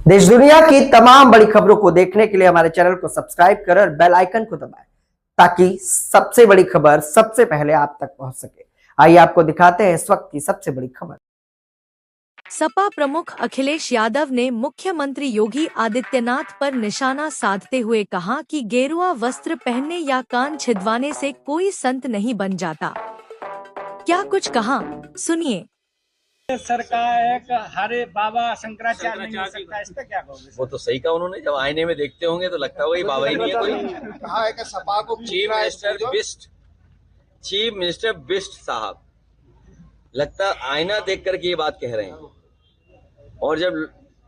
देश दुनिया की तमाम बड़ी खबरों को देखने के लिए हमारे चैनल को सब्सक्राइब करें और बेल आइकन को दबाएं ताकि सबसे बड़ी खबर सबसे पहले आप तक पहुंच सके। आइए आपको दिखाते हैं इस वक्त की सबसे बड़ी खबर। सपा प्रमुख अखिलेश यादव ने मुख्यमंत्री योगी आदित्यनाथ पर निशाना साधते हुए कहा कि गेरुआ वस्त्र पहनने या कान छिदवाने से कोई संत नहीं बन जाता। क्या कुछ कहा, सुनिए। सरकार एक हरे बाबा शंकराचार्य नहीं हो सकता, इस पे क्या कहोगे? वो तो सही कहा उन्होंने। जब आईने में देखते होंगे तो लगता होगा ये बाबा ही नहीं है कोई। कहा है कि सपा को चीफ मिनिस्टर बिष्ट साहब लगता आईना देख करके ये बात कह रहे हैं। और जब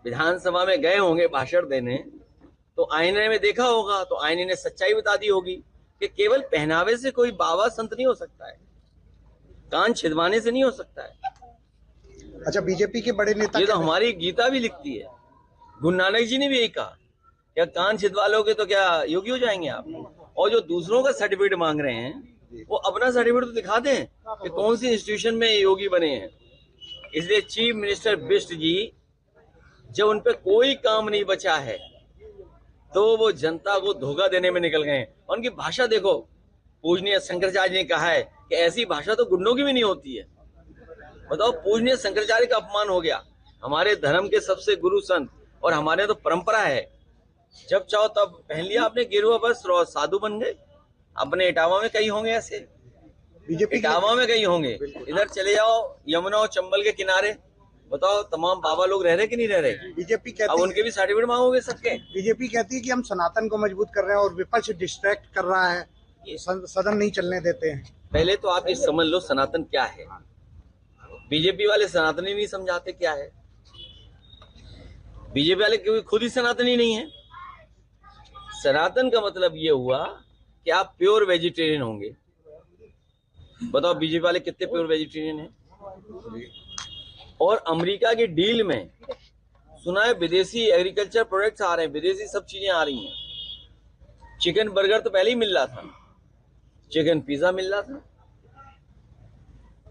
विधानसभा में गए होंगे भाषण देने तो आईने में देखा होगा तो आईने ने सच्चाई बता दी होगी कि केवल पहनावे से कोई बाबा संत नहीं हो सकता है, कान छिदवाने से नहीं हो सकता है। अच्छा, बीजेपी के बड़े नेता ये तो हमारी गीता भी लिखती है। गुरु नानक जी ने भी यही कहा, क्या कान छिदवा लोगे तो क्या योगी हो जाएंगे आप। और जो दूसरों का सर्टिफिकेट मांग रहे हैं वो अपना सर्टिफिकेट तो दिखा दें कि कौन सी इंस्टीट्यूशन में योगी बने हैं। इसलिए चीफ मिनिस्टर बिष्ट जी जब उन पे कोई काम नहीं बचा है तो वो जनता को धोखा देने में निकल गए। और उनकी भाषा देखो, पूजनीय शंकराचार्य ने कहा है कि ऐसी भाषा तो गुंडों की भी नहीं होती है। बताओ, पूजनीय शंकराचार्य का अपमान हो गया, हमारे धर्म के सबसे गुरु संत। और हमारे तो परंपरा है, जब चाहो तब पहन लिया आपने गेरुआ वस्त्र और साधु बन गए। अपने इटावा में कई होंगे ऐसे, बीजेपी इटावा में कई होंगे। इधर चले जाओ यमुना और चंबल के किनारे, बताओ तमाम बाबा लोग रह रहे कि नहीं रह रहे। बीजेपी अब कहती उनके भी सर्टिफिकेट मांगोगे सबके। बीजेपी कहती है कि हम सनातन को मजबूत कर रहे हैं और विपक्ष डिस्ट्रैक्ट कर रहा है, सदन नहीं चलने देते हैं। पहले तो आप ये समझ लो सनातन क्या है। बीजेपी वाले सनातनी नहीं समझाते क्या है। बीजेपी वाले क्योंकि खुद ही सनातनी नहीं है। सनातन का मतलब ये हुआ कि आप प्योर वेजिटेरियन होंगे। बताओ बीजेपी वाले कितने प्योर वेजिटेरियन हैं। और अमेरिका की डील में सुना है विदेशी एग्रीकल्चर प्रोडक्ट्स आ रहे हैं, विदेशी सब चीजें आ रही हैं। चिकन बर्गर तो पहले ही मिल रहा था, चिकन पिज्जा मिल रहा था,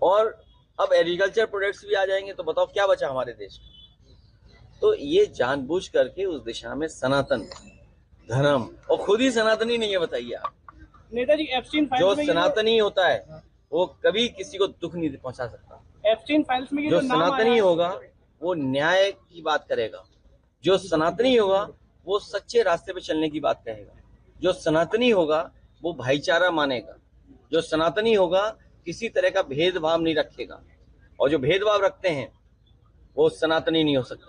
और अब एग्रीकल्चर प्रोडक्ट्स भी आ जाएंगे। तो बताओ क्या बचा हमारे देश में। तो ये जानबूझ करके उस दिशा में सनातन धर्म, और खुद ही सनातनी नहीं है। बताइए आप, नेताजी एप्स्टीन जो फाइल्स में सनातनी होता है वो कभी किसी को दुख नहीं पहुंचा सकता। एप्स्टीन फाइल्स में ये जो जो नाम सनातनी आया, होगा वो न्याय की बात करेगा। जो सनातनी होगा वो सच्चे रास्ते पे चलने की बात कहेगा। जो सनातनी होगा वो भाईचारा मानेगा। जो सनातनी होगा किसी तरह का भेदभाव नहीं रखेगा। और जो भेदभाव रखते हैं वो सनातनी नहीं हो सकते।